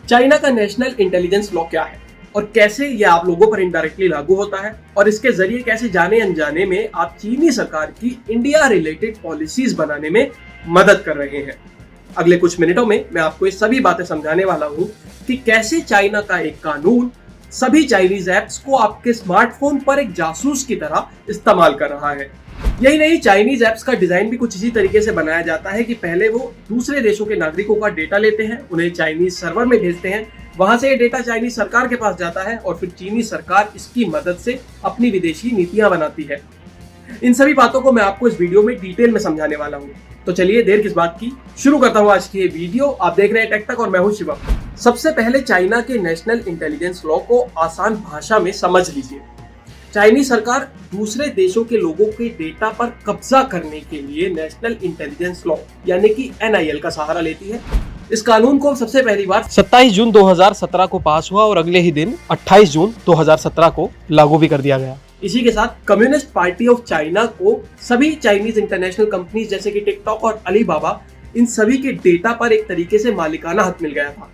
China का national intelligence law क्या है और कैसे यह आप लोगों पर इनडायरेक्टली लागू होता है और इसके जरिए कैसे जाने अनजाने में आप चीनी सरकार की इंडिया रिलेटेड पॉलिसीज बनाने में मदद कर रहे हैं। अगले कुछ मिनटों में मैं आपको ये सभी बातें समझाने वाला हूँ कि कैसे चाइना का एक कानून सभी चाइनीज ऐप्स को आपके स्मार्टफोन पर एक जासूस की तरह इस्तेमाल कर रहा है। यही नहीं, चाइनीज ऐप्स का डिजाइन भी कुछ इसी तरीके से बनाया जाता है कि पहले वो दूसरे देशों के नागरिकों का डेटा लेते हैं, उन्हें चाइनीज सर्वर में भेजते हैं, वहां से ये डेटा चाइनीज सरकार के पास जाता है और फिर चीनी सरकार इसकी मदद से अपनी विदेशी नीतियां बनाती है। इन सभी बातों को मैं आपको इस वीडियो में डिटेल में समझाने वाला हूँ। तो चलिए देर किस बात की, शुरू करता हूँ आज की ये वीडियो। आप देख रहे हैं टेक टक और मैं हूँ शिवम। सबसे पहले चाइना के नेशनल इंटेलिजेंस लॉ को आसान भाषा में समझ लीजिए। चाइनीज सरकार दूसरे देशों के लोगों के डेटा पर कब्जा करने के लिए नेशनल इंटेलिजेंस लॉ यानी कि NIL का सहारा लेती है। इस कानून को सबसे पहली बार 27 जून 2017 को पास हुआ और अगले ही दिन 28 जून 2017 को लागू भी कर दिया गया। इसी के साथ कम्युनिस्ट पार्टी ऑफ चाइना को सभी चाइनीज इंटरनेशनल कंपनीज जैसे कि टिकटॉक और अलीबाबा, इन सभी के डेटा पर एक तरीके से मालिकाना हक मिल गया था।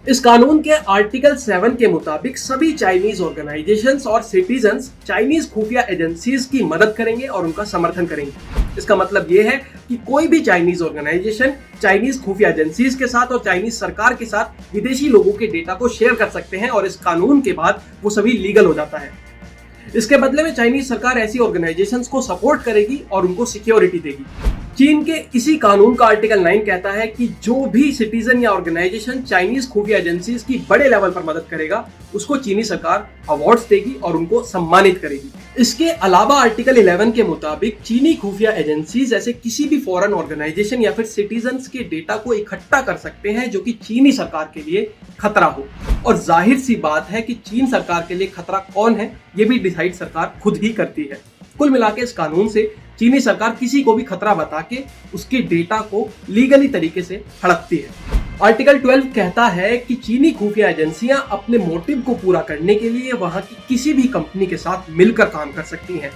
इस कानून के आर्टिकल 7 के मुताबिक सभी चाइनीज ऑर्गेनाइजेशंस और सिटीजन्स चाइनीज खुफिया एजेंसीज की मदद करेंगे और उनका समर्थन करेंगे। इसका मतलब ये है कि कोई भी चाइनीज ऑर्गेनाइजेशन चाइनीज खुफिया एजेंसीज के साथ और चाइनीज सरकार के साथ विदेशी लोगों के डेटा को शेयर कर सकते हैं और इस कानून के बाद वो सभी लीगल हो जाता है। इसके बदले में चाइनीज सरकार ऐसी ऑर्गेनाइजेशंस को सपोर्ट करेगी और उनको सिक्योरिटी देगी। चीन के इसी कानून का आर्टिकल 9 कहता है कि जो भी सिटीजन या ऑर्गेनाइजेशन चाइनीज खुफिया एजेंसीज की बड़े लेवल पर मदद करेगा उसको चीनी सरकार अवार्ड्स देगी और उनको सम्मानित करेगी। इसके अलावा आर्टिकल 11 के मुताबिक चीनी खुफिया एजेंसीज ऐसे किसी भी फॉरेन ऑर्गेनाइजेशन या फिर सिटीजन्स के डेटा को इकट्ठा कर सकते हैं जो कि चीनी सरकार के लिए खतरा हो। और जाहिर सी बात है कि चीन सरकार के लिए खतरा कौन है ये भी डिसाइड सरकार खुद ही करती है। कुल मिलाकर इस कानून से चीनी सरकार किसी को भी खतरा बता के उसके डेटा को लीगली तरीके से हड़पती है। आर्टिकल 12 कहता है कि चीनी खुफिया एजेंसियां अपने मोटिव को पूरा करने के लिए वहां की किसी भी कंपनी के साथ मिलकर काम कर सकती हैं।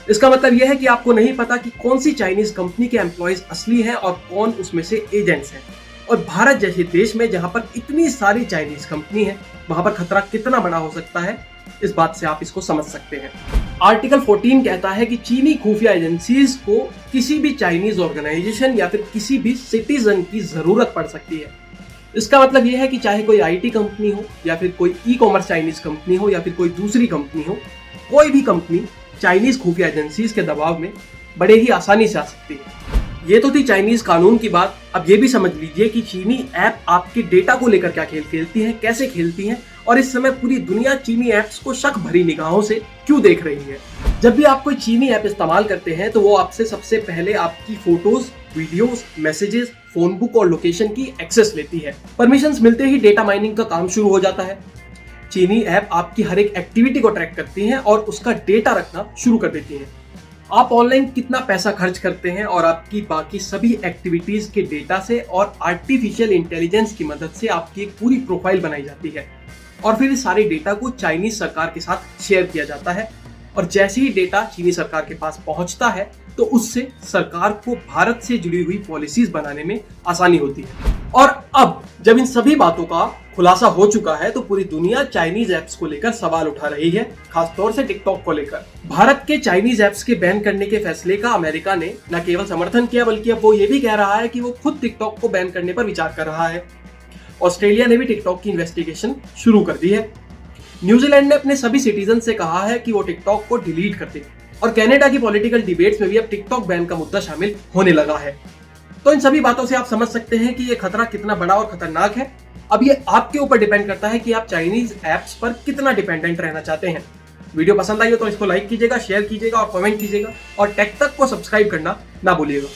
इसका मतलब यह है कि आपको नहीं पता कि कौन सी चाइनीज कंपनी के एम्प्लॉयज असली हैं और कौन उसमें से एजेंट्स हैं। और भारत जैसे देश में जहां पर इतनी सारी चाइनीज कंपनी है वहां पर खतरा कितना बड़ा हो सकता है, इस बात से आप इसको समझ सकते हैं। आर्टिकल 14 कहता है कि चीनी खुफिया एजेंसीज को किसी भी चाइनीज ऑर्गेनाइजेशन या फिर किसी भी सिटीजन की जरूरत पड़ सकती है। इसका मतलब यह है कि चाहे कोई IT कंपनी हो या फिर कोई ई-कॉमर्स चाइनीज कंपनी हो या फिर कोई दूसरी कंपनी हो, कोई भी कंपनी चाइनीज खुफिया एजेंसीज के दबाव में बड़े ही आसानी से आ सकती है। ये तो थी चाइनीज कानून की बात। अब ये भी समझ लीजिए कि चीनी ऐप आपके डेटा को लेकर क्या खेल खेलती हैं, कैसे खेलती हैं और इस समय पूरी दुनिया चीनी ऐप्स को शक भरी निगाहों से क्यों देख रही है। जब भी आप कोई चीनी ऐप इस्तेमाल करते हैं तो वो आपसे सबसे पहले आपकी photos, videos, messages, phone book और लोकेशन की एक्सेस लेती है। परमिशंस मिलते ही डेटा माइनिंग का काम शुरू हो जाता है। चीनी ऐप आपकी हर एक एक्टिविटी को ट्रैक करती हैं और उसका डेटा रखना शुरू कर देती हैं। आप ऑनलाइन कितना पैसा खर्च करते हैं और आपकी बाकी सभी एक्टिविटीज के डेटा से और आर्टिफिशियल इंटेलिजेंस की मदद से आपकी एक पूरी प्रोफाइल बनाई जाती है और फिर इस सारे डेटा को चाइनीज सरकार के साथ शेयर किया जाता है। और जैसे ही डेटा चीनी सरकार के पास पहुंचता है तो उससे सरकार को भारत से जुड़ी हुई पॉलिसीज बनाने में आसानी होती है। और अब जब इन सभी बातों का खुलासा हो चुका है तो पूरी दुनिया चाइनीज ऐप्स को लेकर सवाल उठा रही है, खासतौर से टिकटॉक को लेकर। भारत के चाइनीज ऐप्स के बैन करने के फैसले का अमेरिका ने न केवल समर्थन किया बल्कि अब वो ये भी कह रहा है कि वो खुद टिकटॉक को बैन करने पर विचार कर रहा है। ऑस्ट्रेलिया ने भी टिकटॉक की इन्वेस्टिगेशन शुरू कर दी है। न्यूजीलैंड ने अपने सभी सिटीजन से कहा है कि वो टिकटॉक को डिलीट कर दें और कनाडा की पॉलिटिकल डिबेट्स में भी अब टिकटॉक बैन का मुद्दा शामिल होने लगा है। तो इन सभी बातों से आप समझ सकते हैं कि ये खतरा कितना बड़ा और खतरनाक है। अब ये आपके ऊपर डिपेंड करता है कि आप चाइनीज ऐप्स पर कितना डिपेंडेंट रहना चाहते हैं। वीडियो पसंद आई हो तो इसको लाइक कीजिएगा, शेयर कीजिएगा और कमेंट कीजिएगा और टेक तक को सब्सक्राइब करना ना भूलिएगा।